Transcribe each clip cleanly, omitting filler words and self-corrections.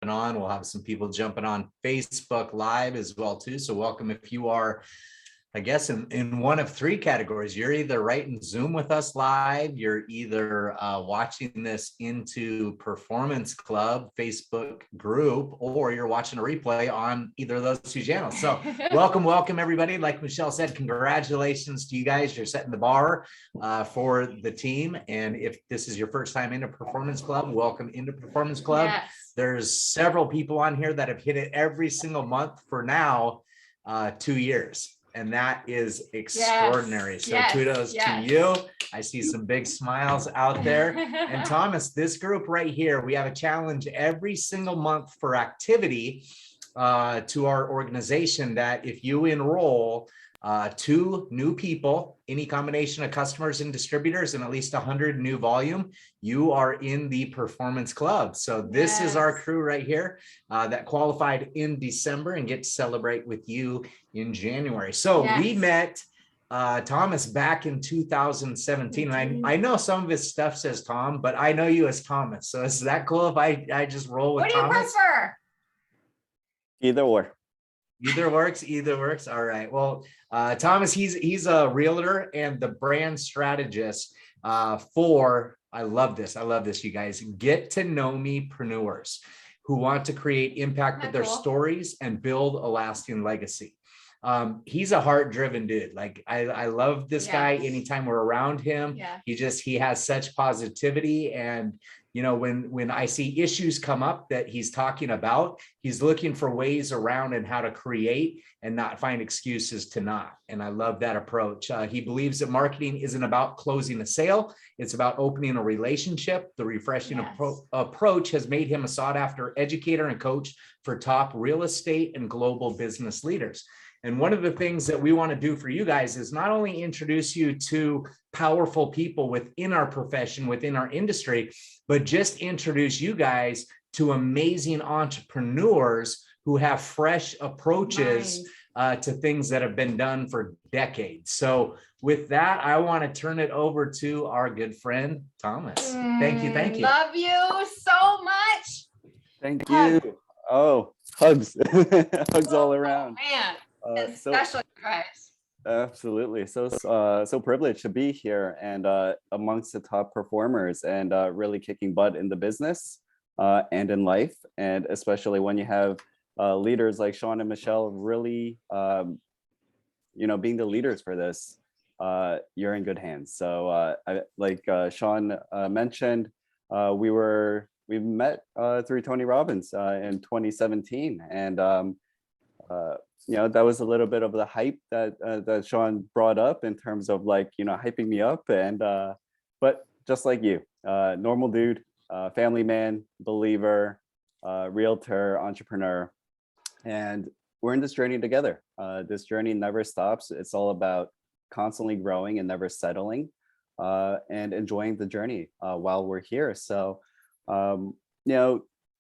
jumping on. We'll have some people jumping on Facebook Live as well too. So welcome if you are, I guess, in one of three categories. You're either right in Zoom with us live, you're either watching this into Performance Club Facebook group, or you're watching a replay on either of those two channels. So welcome everybody. Like Michelle said, congratulations to you guys. You're setting the bar for the team. And if this is your first time into Performance Club, welcome into Performance Club. Yes. There's several people on here that have hit it every single month for now 2 years. And that is extraordinary. Yes, so kudos to you. I see some big smiles out there. And Thomas, this group right here, we have a challenge every single month for activity to our organization that if you enroll 2 new people, any combination of customers and distributors, and at least 100 new volume, you are in the Performance Club. So this is our crew right here that qualified in December and get to celebrate with you in January. So we met Thomas back in 2017. And I know some of his stuff says Tom, but I know you as Thomas. So is that cool if I just roll with Thomas? What do you prefer? Either or. Either works. All right. Well, Thomas, he's a realtor and the brand strategist for, I love this, you guys, get to know me-preneurs who want to create impact with their stories and build a lasting legacy. He's a heart-driven dude. Like I love this guy. Anytime we're around him, he has such positivity. And you know, when I see issues come up that he's talking about, he's looking for ways around and how to create and not find excuses to not. And I love that approach. He believes that marketing isn't about closing a sale. It's about opening a relationship. The refreshing approach has made him a sought-after educator and coach for top real estate and global business leaders. And one of the things that we want to do for you guys is not only introduce you to powerful people within our profession, within our industry, but just introduce you guys to amazing entrepreneurs who have fresh approaches to things that have been done for decades. So with that, I want to turn it over to our good friend, Thomas. Thank you. Love you so much. Thank you. Oh, hugs. Hugs all around. Man. Especially guys. Absolutely. So privileged to be here and amongst the top performers and really kicking butt in the business and in life. And especially when you have leaders like Sean and Michelle really, being the leaders for this, you're in good hands. So like Sean mentioned, we met through Tony Robbins in 2017. And that was a little bit of the hype that Sean brought up in terms of hyping me up. And but just like you, normal dude, family man, believer, realtor, entrepreneur, and we're in this journey together. This journey never stops. It's all about constantly growing and never settling, and enjoying the journey while we're here. So,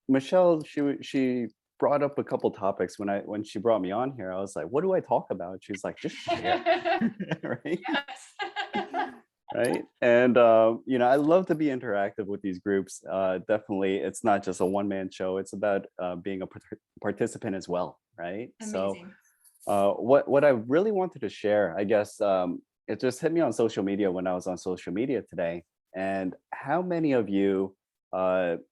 Michelle, she brought up a couple topics when she brought me on here. I was like, what do I talk about? She's like, just share. Right? Right. And I love to be interactive with these groups. Definitely, it's not just a one-man show. It's about being a participant as well, right? Amazing. So what I really wanted to share, I guess, it just hit me on social media when I was on social media today. And how many of you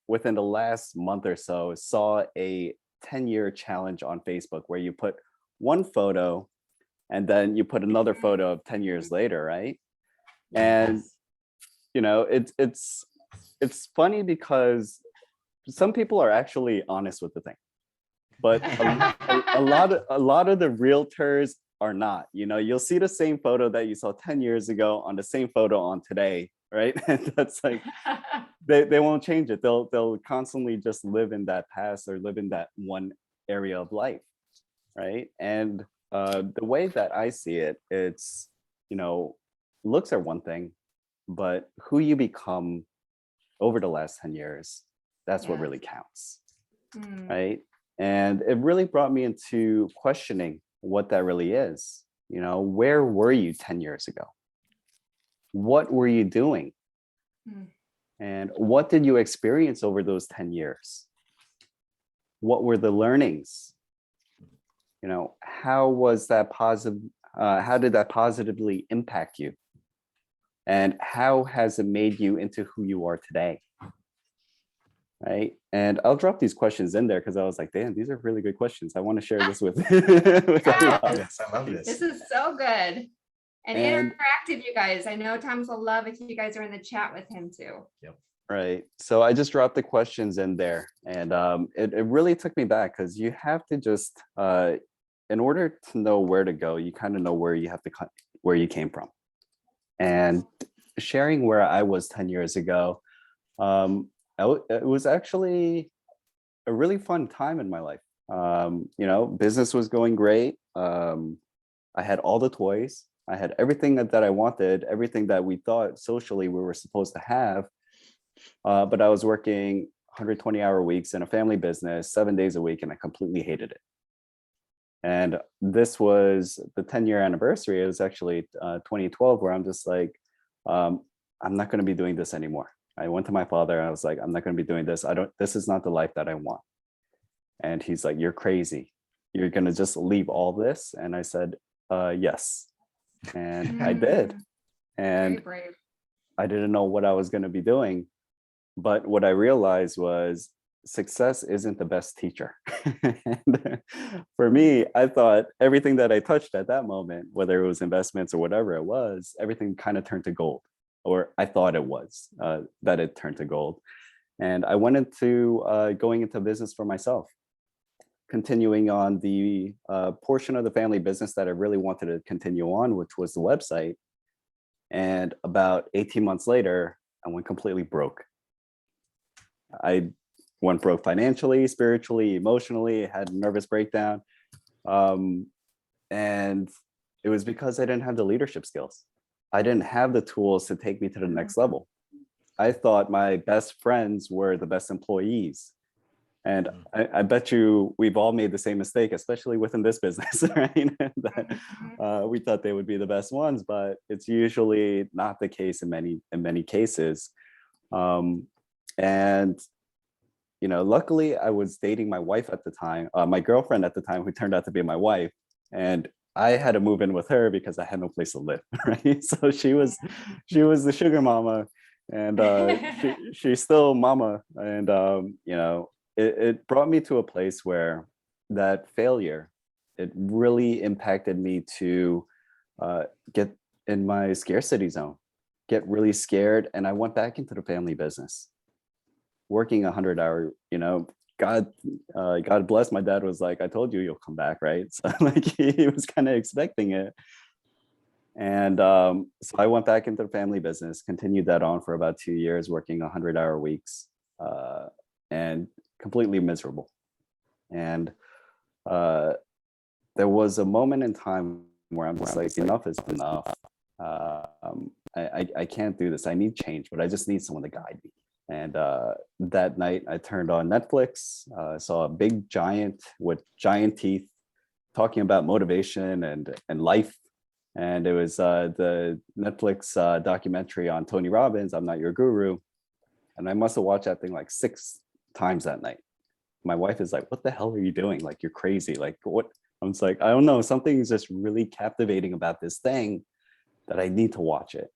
within the last month or so saw a 10-year challenge on Facebook where you put one photo and then you put another photo of 10 years later, right? And it's funny because some people are actually honest with the thing, but a lot of the realtors are not. You'll see the same photo that you saw 10 years ago on the same photo on today, right? And that's like they won't change it. They'll constantly just live in that past or live in that one area of life, right? And the way that I see it, it's looks are one thing, but who you become over the last 10 years, that's what really counts, right? And it really brought me into questioning what that really is. Where were you 10 years ago? What were you doing? And what did you experience over those 10 years? what were the learnings? You know, how was that positive? How did that positively impact you? And how has it made you into who you are today? Right. And I'll drop these questions in there because I was like, damn, these are really good questions. I want to share this with, with everybody. Yes, I love this. This is so good and interactive, you guys. I know Thomas will love if you guys are in the chat with him too. Yep. Right. So I just dropped the questions in there, and it really took me back because you have to just, in order to know where to go, you kind of know where you have to where you came from. And sharing where I was 10 years ago, it was actually a really fun time in my life. You know, business was going great. I had all the toys. I had everything that I wanted, everything that we thought socially we were supposed to have. But I was working 120-hour weeks in a family business 7 days a week, and I completely hated it. And this was the 10-year anniversary. It was actually 2012, where I'm just like, I'm not going to be doing this anymore. I went to my father and I was like, I'm not going to be doing this. This is not the life that I want. And he's like, you're crazy. You're going to just leave all this? And I said, yes. And I did. And I didn't know what I was going to be doing. But what I realized was success isn't the best teacher. And for me, I thought everything that I touched at that moment, whether it was investments or whatever it was, everything kind of turned to gold. Or I thought it was, that it turned to gold. And I went into going into business for myself, continuing on the portion of the family business that I really wanted to continue on, which was the website. And about 18 months later, I went completely broke. I went broke financially, spiritually, emotionally, had a nervous breakdown. And it was because I didn't have the leadership skills. I didn't have the tools to take me to the next level. I thought my best friends were the best employees. And I bet you we've all made the same mistake, especially within this business, right? That we thought they would be the best ones, but it's usually not the case in many cases. And you know, luckily I was dating my wife at the time, my girlfriend at the time, who turned out to be my wife. And I had to move in with her because I had no place to live, right? So she was the sugar mama, and she's still mama. And you know, it brought me to a place where that failure, it really impacted me to get in my scarcity zone, get really scared. And I went back into the family business, working 100-hour, you know, God bless, my dad was like, I told you you'll come back, right? So like he was kind of expecting it. And so I went back into the family business, continued that on for about 2 years, working 100-hour weeks, and completely miserable. And there was a moment in time where I'm just like, enough is enough. I can't do this. I need change, but I just need someone to guide me. And that night I turned on Netflix, saw a big giant with giant teeth talking about motivation and life. And it was the Netflix documentary on Tony Robbins, I'm Not Your Guru. And I must have watched that thing like 6 times that night. My wife is like, what the hell are you doing? Like, you're crazy. Like, what? I'm just like, I don't know. Something is just really captivating about this thing that I need to watch it.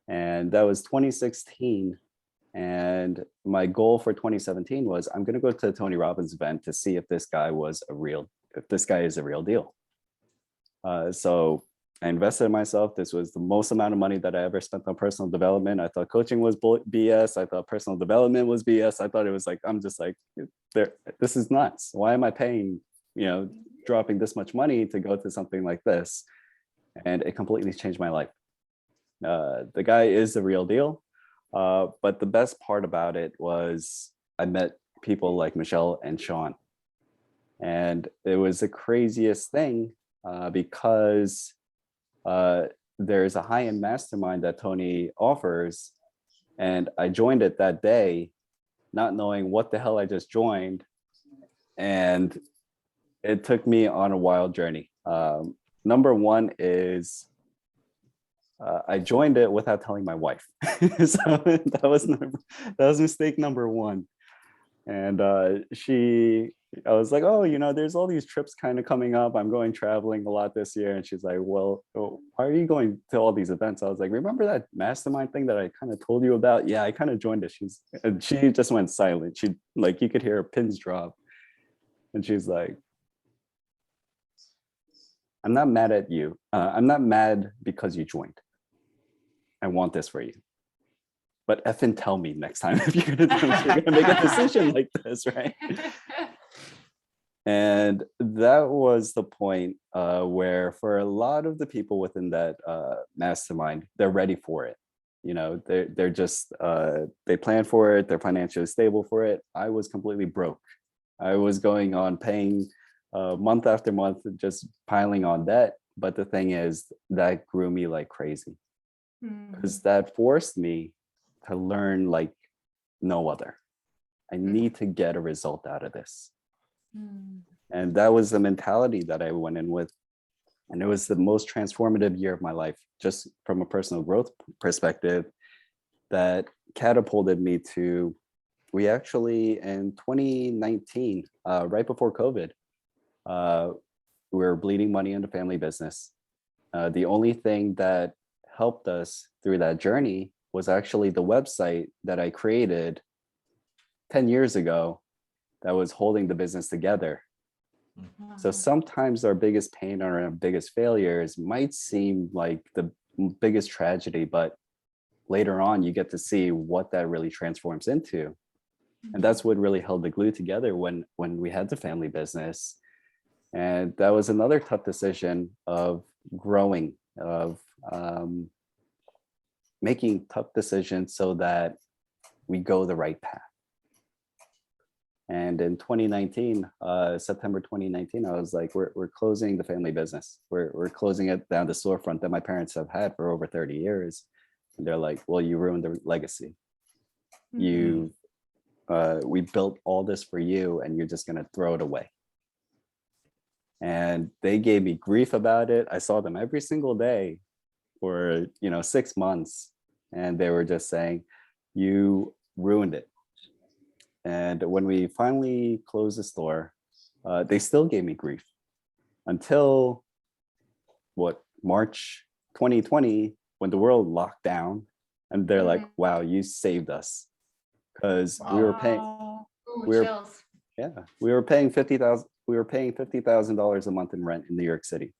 And that was 2016. And my goal for 2017 was, I'm going to go to the Tony Robbins event to see if this guy is a real deal. So I invested in myself. This was the most amount of money that I ever spent on personal development. I thought coaching was BS. I thought personal development was BS. I thought it was like, I'm just like, this is nuts. Why am I paying, you know, dropping this much money to go to something like this? And it completely changed my life. The guy is the real deal. But the best part about it was I met people like Michelle and Sean. And it was the craziest thing because there's a high-end mastermind that Tony offers. And I joined it that day, not knowing what the hell I just joined. And it took me on a wild journey. Number one is I joined it without telling my wife. So that was mistake number one. And I was like, oh, there's all these trips kind of coming up. I'm going traveling a lot this year. And she's like, well, why are you going to all these events? I was like, remember that mastermind thing that I kind of told you about? Yeah, I kind of joined it. She just went silent. She, like, you could hear her pins drop. And she's like, I'm not mad at you. I'm not mad because you joined. I want this for you. But effing tell me next time if you're gonna make a decision like this, right? And that was the point where for a lot of the people within that mastermind, they're ready for it. They're just they plan for it, they're financially stable for it. I was completely broke. I was going on paying month after month, just piling on debt. But the thing is, that grew me like crazy, because that forced me to learn like no other. I need to get a result out of this. And that was the mentality that I went in with. And it was the most transformative year of my life, just from a personal growth perspective, that catapulted me to, we actually, in 2019, right before COVID, we were bleeding money into family business. The only thing that helped us through that journey was actually the website that I created 10 years ago that was holding the business together. So sometimes our biggest pain or our biggest failures might seem like the biggest tragedy, but later on you get to see what that really transforms into. And that's what really held the glue together when we had the family business. And that was another tough decision of growing, of making tough decisions so that we go the right path. And in 2019, September 2019, I was like, we're closing the family business. We're closing it down, the storefront that my parents have had for over 30 years. And they're like, well, you ruined the legacy. We built all this for you and you're just gonna throw it away. And they gave me grief about it. I saw them every single day for 6 months, and they were just saying, you ruined it. And when we finally closed the store, they still gave me grief until March 2020, when the world locked down, and they're like, wow, you saved us. Because we were paying, we were paying $50,000 a month in rent in New York City.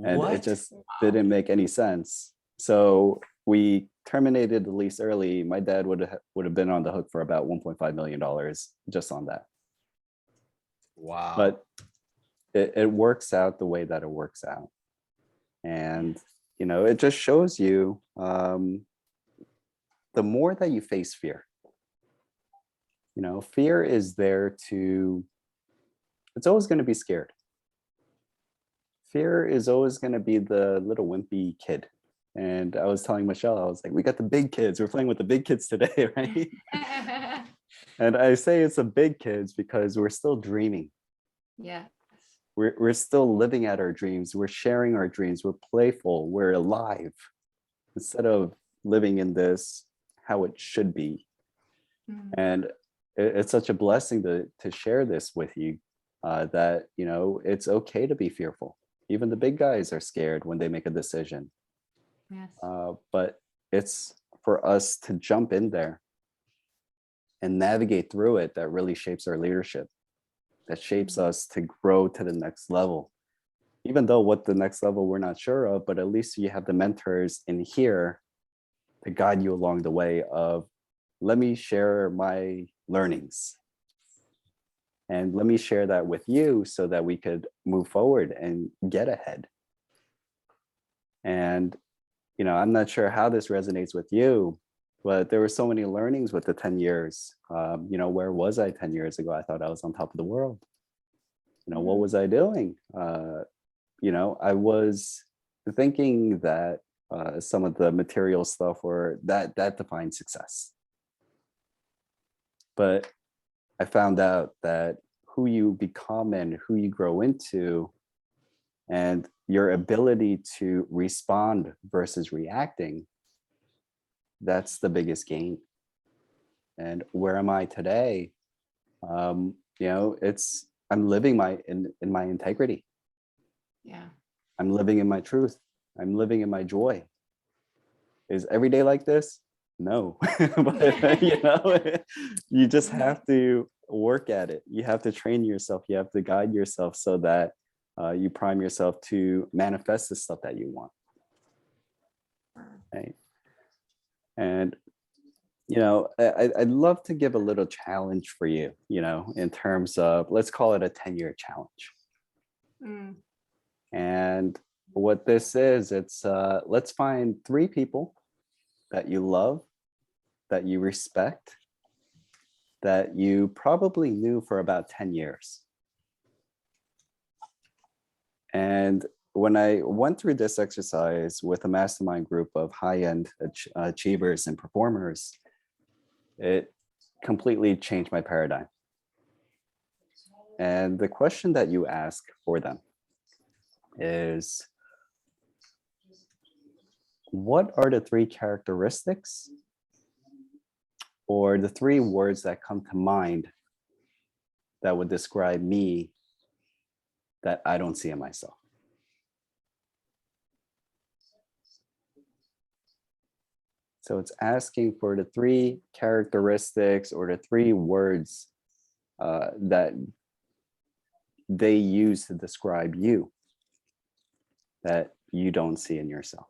And it just didn't make any sense. So we terminated the lease early. My dad would have been on the hook for about $1.5 million just on that. Wow. But it works out the way that it works out. And, it just shows you the more that you face fear, fear is there it's always going to be scared. Fear is always going to be the little wimpy kid. And I was telling Michelle, I was like, we got the big kids. We're playing with the big kids today, right? And I say it's the big kids because we're still dreaming. Yeah. We're still living out our dreams. We're sharing our dreams. We're playful. We're alive. Instead of living in this, how it should be. And it's such a blessing to share this with you, that, it's okay to be fearful. Even the big guys are scared when they make a decision. Yes. But it's for us to jump in there and navigate through it that really shapes our leadership, that shapes us to grow to the next level. Even though what the next level we're not sure of, but at least you have the mentors in here to guide you along the way of, let me share my learnings and let me share that with you so that we could move forward and get ahead. And I'm not sure how this resonates with you, but there were so many learnings with the 10 years. Where was I 10 years ago? I thought I was on top of the world. What was I doing? I was thinking that some of the material stuff or that defined success. But I found out that who you become and who you grow into, and your ability to respond versus reacting, that's the biggest gain. And where am I today? You know, I'm living in my integrity. Yeah. I'm living in my truth. I'm living in my joy. Is every day like this? No. But you know, you just have to work at it. You have to train yourself. You have to guide yourself so that you prime yourself to manifest the stuff that you want. Right. And you know, I'd love to give a little challenge for you, you know, in terms of, let's call it a 10-year challenge. Mm. And what this is, it's let's find 3 people that you love, that you respect, that you probably knew for about 10 years. And when I went through this exercise with a mastermind group of high-end achievers and performers, it completely changed my paradigm. And the question that you ask for them is, what are the 3 characteristics or the 3 words that come to mind that would describe me that I don't see in myself? So it's asking for the 3 characteristics or the 3 words that they use to describe you that you don't see in yourself.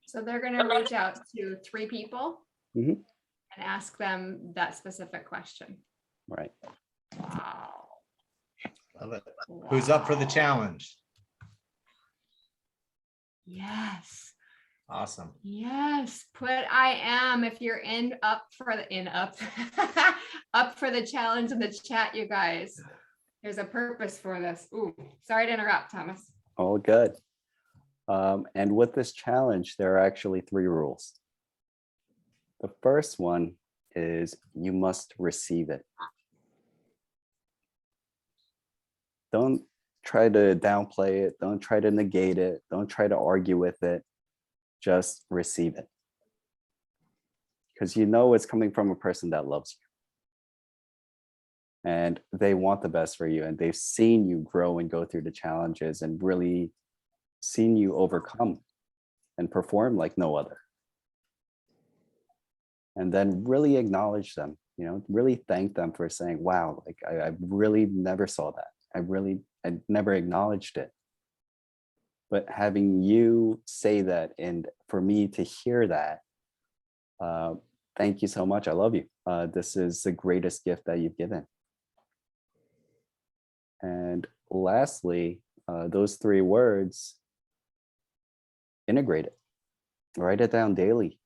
So they're going to reach out to 3 people Mhm. and ask them that specific question. Right. Wow. Love it. Who's up for the Wow. challenge? Yes. Awesome. Yes. Put I am if you're up for the challenge in the chat, you guys. There's a purpose for this. Ooh, sorry to interrupt, Thomas. All good. And with this challenge, there are actually 3 rules. The first one is you must receive it. Don't try to downplay it. Don't try to negate it. Don't try to argue with it. Just receive it. Because you know it's coming from a person that loves you. And they want the best for you. And they've seen you grow and go through the challenges and really seen you overcome and perform like no other. And then really acknowledge them, you know, really thank them for saying, wow, like I really never saw that. I never acknowledged it. But having you say that, and for me to hear that, thank you so much. I love you. This is the greatest gift that you've given. And lastly, those 3 words, integrate it, write it down daily.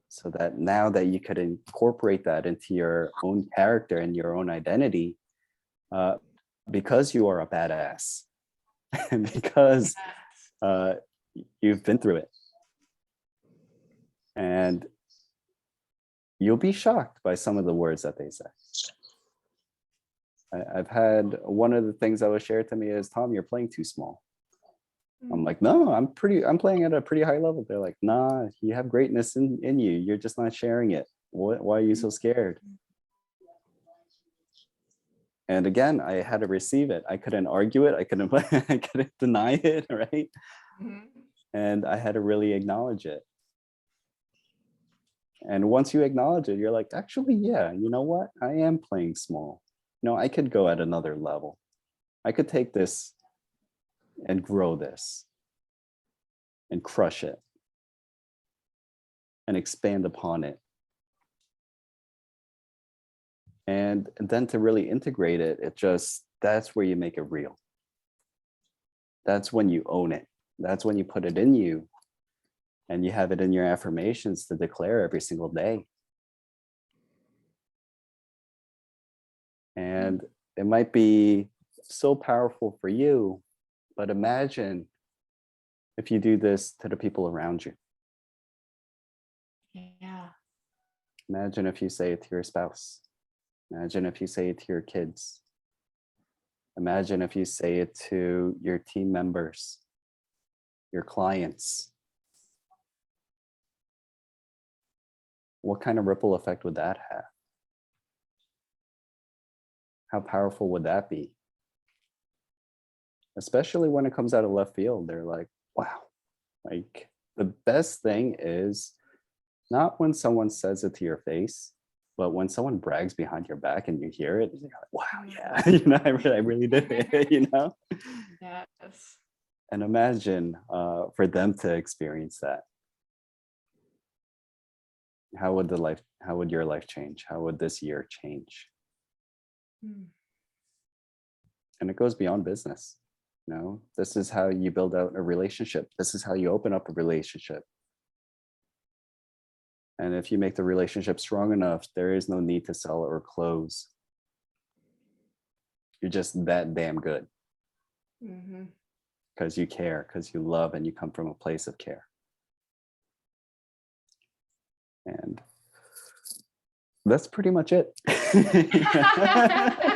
So that now that you could incorporate that into your own character and your own identity, because you are a badass, and because you've been through it. And you'll be shocked by some of the words that they say. I've had one of the things that was shared to me is, Tom, you're playing too small. I'm like, no, I'm playing at a pretty high level. They're like, nah, you have greatness in you. You're just not sharing it. Why are you so scared? And again, I had to receive it. I couldn't argue it. I couldn't deny it, right? Mm-hmm. And I had to really acknowledge it. And once you acknowledge it, you're like, actually, yeah, you know what? I am playing small. You know, I could go at another level. I could take this and grow this and crush it and expand upon it. And then to really integrate it, that's where you make it real. That's when you own it. That's when you put it in you and you have it in your affirmations to declare every single day. And it might be so powerful for you, but imagine if you do this to the people around you. Yeah. Imagine if you say it to your spouse. Imagine if you say it to your kids. Imagine if you say it to your team members, your clients, what kind of ripple effect would that have? How powerful would that be? Especially when it comes out of left field, they're like, wow, like the best thing is not when someone says it to your face, but when someone brags behind your back and you hear it, you're like, wow, yeah, I really did it, Yes. And imagine for them to experience that. How would your life change? How would this year change? Mm. And it goes beyond business. This is how you build out a relationship. This is how you open up a relationship. And if you make the relationship strong enough, there is no need to sell or close. You're just that damn good. Because you care, because you love, and you come from a place of care. And that's pretty much it. I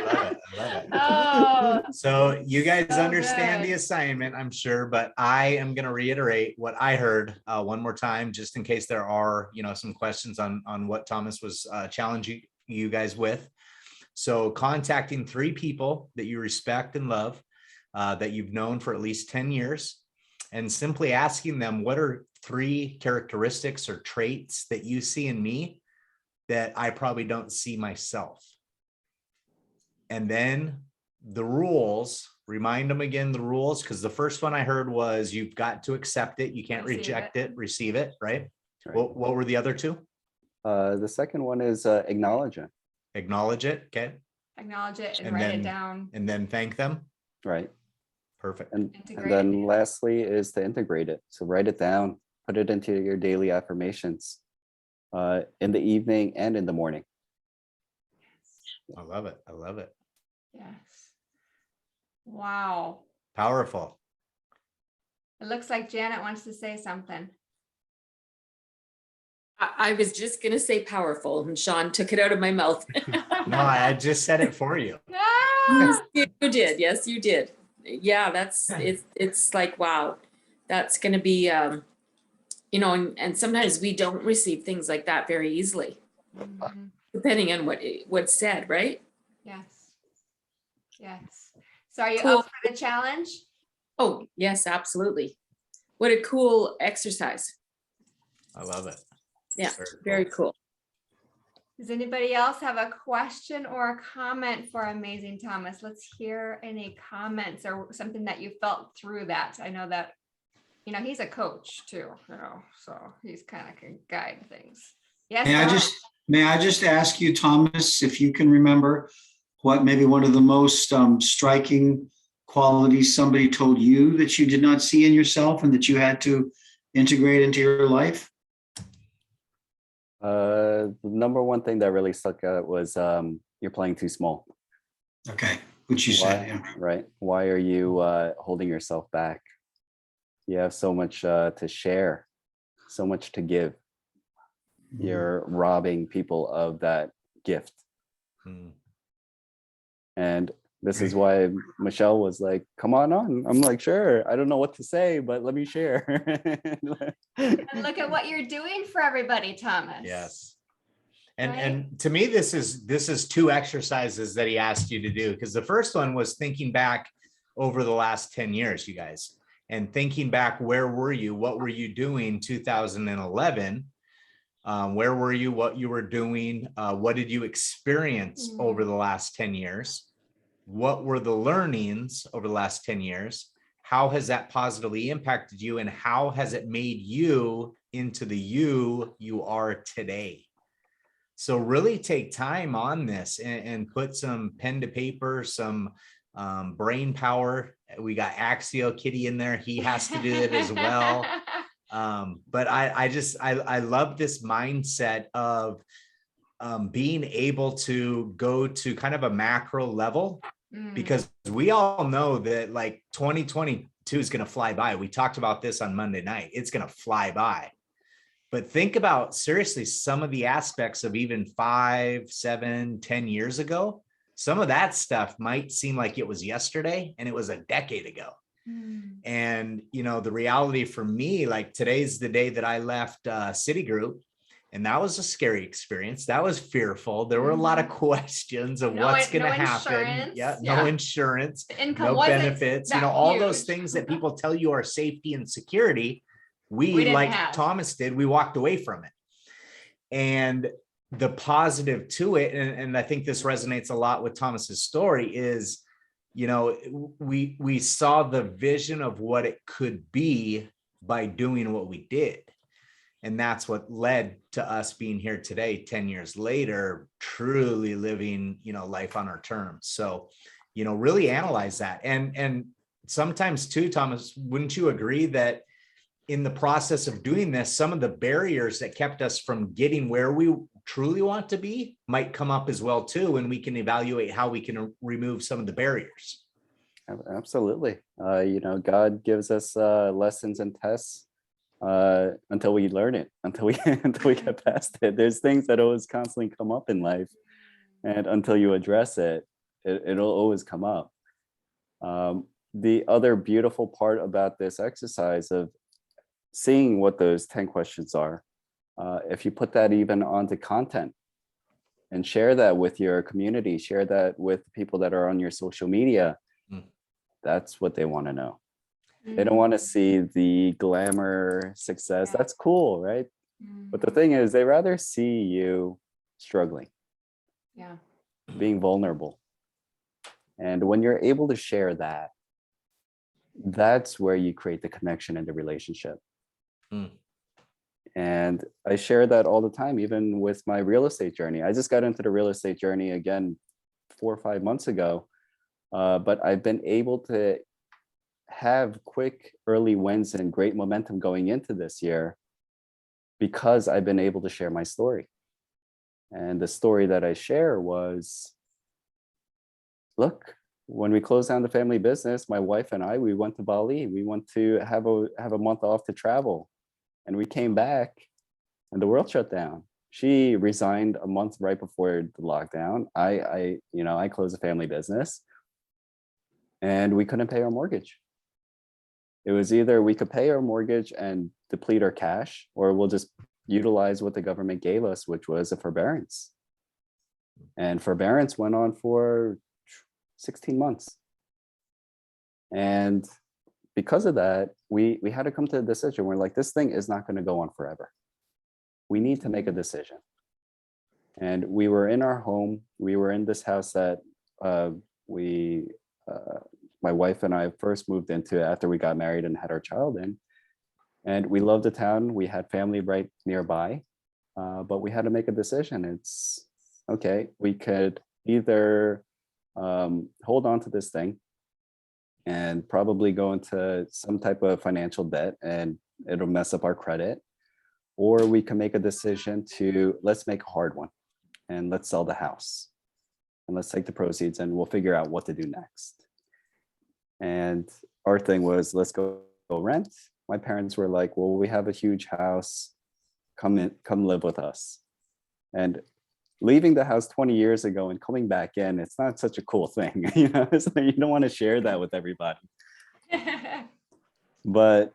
love it. I love it. Oh, So you guys so understand the good. assignment, I'm sure, but I am going to reiterate what I heard one more time, just in case there are, some questions on what Thomas was challenging you guys with. So contacting 3 people that you respect and love, that you've known for at least 10 years, and simply asking them, what are 3 characteristics or traits that you see in me that I probably don't see myself? And then the rules, remind them again, the rules, because the first one I heard was you've got to accept it. You can't reject it, receive it, right? Right. What were the other 2? The second one is acknowledge it. Acknowledge it. Okay. Acknowledge it and And write then- it down. And then thank them. Right. Perfect. And Integrate then it. lastly is to integrate it. So write it down, put it into your daily affirmations in the evening and in the morning. I love it. I love it. Yes. Wow. Powerful. It looks like Janet wants to say something. I was just going to say powerful, and Sean took it out of my mouth. No, I just said it for you. Ah! You did. Yes, you did. Yeah, it's like, wow, that's going to be, and sometimes we don't receive things like that very easily, Mhm. depending on what's said, right? Yes. Yes. So are you Cool. up for the challenge? Oh, yes, absolutely. What a cool exercise. I love it. Yeah, Very very cool. cool. Does anybody else have a question or a comment for Amazing Thomas? Let's hear any comments or something that you felt through that. I know that, he's a coach too, so he's kind of can guide things. Yes. May I just ask you, Thomas, if you can remember what maybe one of the most striking qualities somebody told you that you did not see in yourself and that you had to integrate into your life? The number one thing that really stuck out was you're playing too small. Okay, which you said, yeah. Right? Why are you holding yourself back? You have so much to share, so much to give. You're robbing people of that gift. Hmm. And this is why Michelle was like, come on. I'm like, sure. I don't know what to say, but let me share. And look at what you're doing for everybody, Thomas. Yes. Right? And to me, this is 2 exercises that he asked you to do, because the first one was thinking back over the last 10 years, you guys, and thinking back, where were you? What were you doing 2011? Where were you? What you were doing? What did you experience over the last 10 years? What were the learnings over the last 10 years? How has that positively impacted you? And how has it made you into the you are today? So really take time on this and put some pen to paper, some brain power. We got Axio Kitty in there. He has to do it as well. But I love this mindset of being able to go to kind of a macro level, because we all know that like 2022 is going to fly by. We talked about this on Monday night. It's going to fly by. But think about seriously some of the aspects of even 5, 7, 10 years ago. Some of that stuff might seem like it was yesterday and it was a decade ago. And, the reality for me, like today's the day that I left Citigroup, And that was a scary experience. That was fearful. There were a lot of questions of No what's in- going to no happen. insurance. Yeah, Yeah. no insurance, The income no wasn't benefits, that all those huge. things that people tell you are safety and security. We We, didn't like have. Thomas did, we walked away from it. And the positive to it, and I think this resonates a lot with Thomas's story, is, we saw the vision of what it could be by doing what we did. And that's what led to us being here today, 10 years later, truly living, life on our terms. So, really analyze that. And sometimes too, Thomas, wouldn't you agree that in the process of doing this, some of the barriers that kept us from getting where we truly want to be might come up as well too, and we can evaluate how we can remove some of the barriers. Absolutely. God gives us lessons and tests until we learn it, until we get past it. There's things that always constantly come up in life, and until you address it, it'll always come up. The other beautiful part about this exercise of seeing what those 10 questions are, if you put that even onto content and share that with your community, share that with people that are on your social media, that's what they want to know. They don't want to see the glamour success. Yeah. That's cool, right? But the thing is, they rather see you struggling, Yeah. being vulnerable. And when you're able to share that, that's where you create the connection in the relationship. And I share that all the time, even with my real estate journey. I just got into the real estate journey again 4 or 5 months ago, but I've been able to have quick early wins and great momentum going into this year because I've been able to share my story. And the story that I share was, look, when we closed down the family business, my wife and I, we went to Bali. We went to have a month off to travel. And we came back and the world shut down. She resigned a month right before the lockdown. I closed a family business and we couldn't pay our mortgage. It was either we could pay our mortgage and deplete our cash, or we'll just utilize what the government gave us, which was a forbearance. And forbearance went on for 16 months. And because of that, we had to come to a decision. We're like, this thing is not going to go on forever. We need to make a decision. And we were in our home. We were in this house that my wife and I first moved into after we got married and had our child in. And we loved the town. We had family right nearby, but we had to make a decision. It's okay. We could either hold on to this thing and probably go into some type of financial debt and it'll mess up our credit, or we can make a decision to let's make a hard one and let's sell the house and let's take the proceeds and we'll figure out what to do next. And our thing was, let's go rent. My parents were like, well, we have a huge house, come live with us. And leaving the house 20 years ago and coming back in, it's not such a cool thing. It's like, you don't want to share that with everybody. But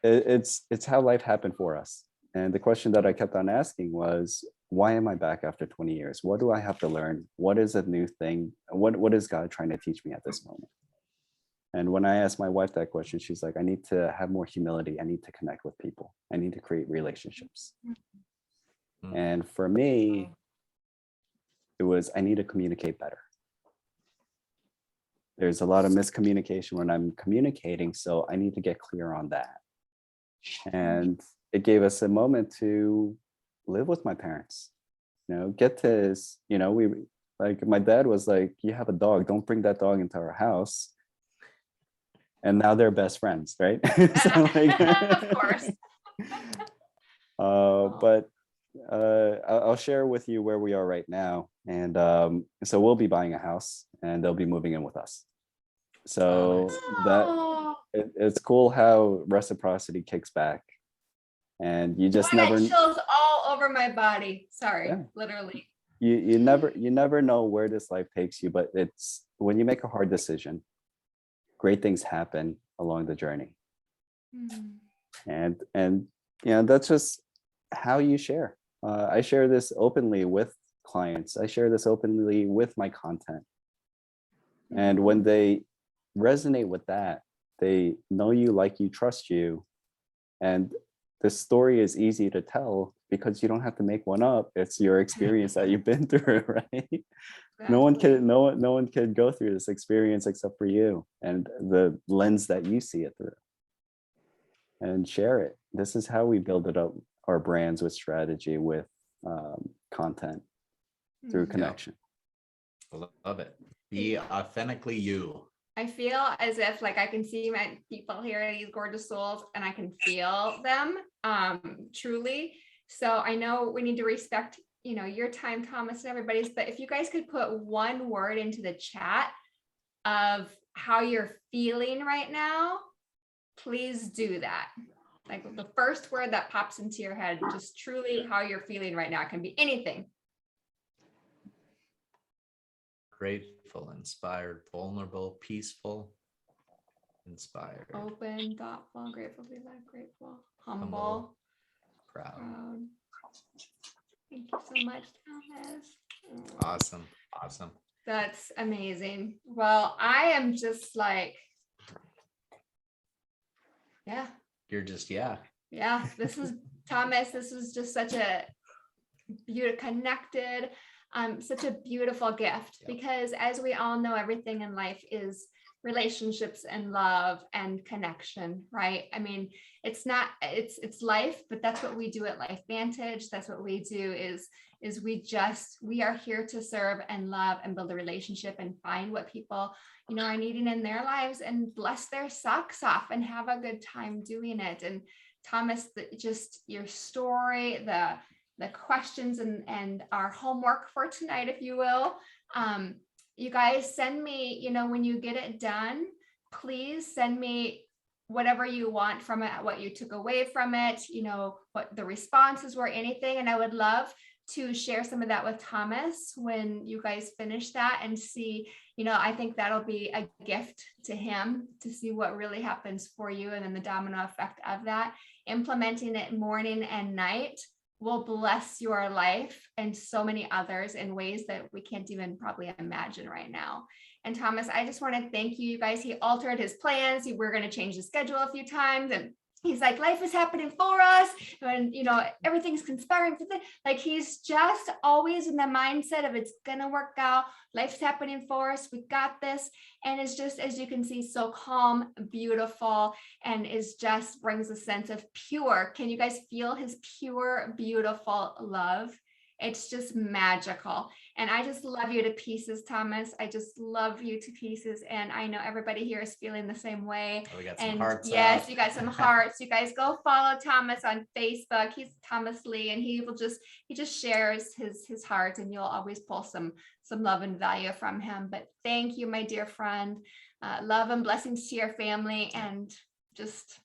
it's how life happened for us. And the question that I kept on asking was, why am I back after 20 years? What do I have to learn? What is a new thing? What is God trying to teach me at this moment? And when I asked my wife that question, she's like, I need to have more humility. I need to connect with people. I need to create relationships. And for me, it was, I need to communicate better. There's a lot of miscommunication when I'm communicating, so I need to get clear on that. And it gave us a moment to live with my parents, get to, we, like, my dad was like, you have a dog, don't bring that dog into our house. And now they're best friends, right? So, like, of course. But I'll share with you where we are right now. And so we'll be buying a house and they'll be moving in with us. So it's cool how reciprocity kicks back. And you just never chills all over my body. Sorry, Yeah. literally. You never know where this life takes you, but it's when you make a hard decision, great things happen along the journey. And that's just how you share. I share this openly with clients. I share this openly with my content. And when they resonate with that, they know you, like you, trust you. And the story is easy to tell because you don't have to make one up. It's your experience that you've been through, right? No one can go through this experience except for you and the lens that you see it through. And share it. This is how we build it up, our brands, with strategy, with content, through connection. Love it. Be authentically you. I feel as if like I can see my people here, these gorgeous souls, and I can feel them truly. So I know we need to respect, you know, your time, Thomas, and everybody's, but if you guys could put one word into the chat of how you're feeling right now, please do that. Like the first word that pops into your head, just truly how you're feeling right now. It can be anything. Grateful, inspired, vulnerable, peaceful, inspired, Open, thoughtful, grateful, be alive, grateful, humble, Humble, proud. proud. Thank you so much, Thomas. Awesome. Awesome. That's amazing. Well, I am just like, yeah, You're just, yeah. this is Thomas. This was just such a beautiful, connected, such a beautiful gift, Yep. because as we all know, everything in life is relationships and love and connection, right? I mean, it's life, but that's what we do at Life Vantage. That's what we do is we are here to serve and love and build a relationship and find what people, you know, are needing in their lives and bless their socks off and have a good time doing it. And Thomas, just your story, the questions and our homework for tonight, if you will, you guys send me, you know, when you get it done, please send me whatever you want from it, what you took away from it, you know, what the responses were, anything. And I would love to share some of that with Thomas when you guys finish that and see, you know, I think that'll be a gift to him to see what really happens for you. And then the domino effect of that, implementing it morning and night will bless your life and so many others in ways that we can't even probably imagine right now. And Thomas, I just want to thank you guys. He altered his plans. We're going to change the schedule a few times. And he's like, life is happening for us. And, you know, everything's conspiring for this. Like, he's just always in the mindset of it's going to work out. Life's happening for us. We got this. And it's just, as you can see, so calm, beautiful, and is just brings a sense of pure. Can you guys feel his pure, beautiful love? It's just magical. And I just love you to pieces, Thomas. I just love you to pieces. And I know everybody here is feeling the same way. Oh, we got some And hearts. yes, up. you got some hearts. You guys go follow Thomas on Facebook. He's Thomas Lee, and he just shares his heart, and you'll always pull some love and value from him. But thank you, my dear friend. Love and blessings to your family, and just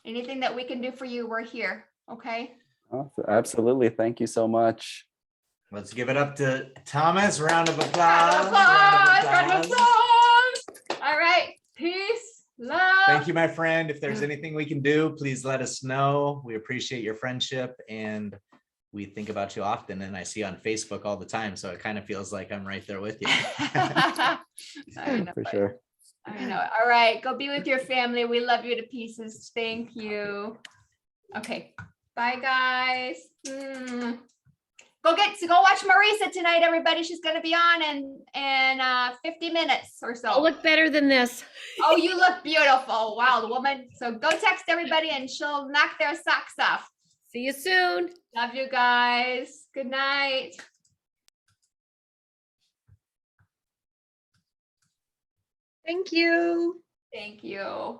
anything that we can do for you, we're here. Okay. Oh, absolutely. Thank you so much. Let's give it up to Thomas. Round of applause. Round of applause. Round of applause. All right. Peace. Love. Thank you, my friend. If there's anything we can do, please let us know. We appreciate your friendship, and we think about you often. And I see you on Facebook all the time, so it kind of feels like I'm right there with you. I know, For sure. I know. All right. Go be with your family. We love you to pieces. Thank you. Okay. Bye, guys. Go watch Marisa tonight, everybody. She's going to be on in 50 minutes or so. I'll look better than this. Oh, you look beautiful. Wow, the woman. So go text everybody and she'll knock their socks off. See you soon. Love you guys. Good night. Thank you. Thank you.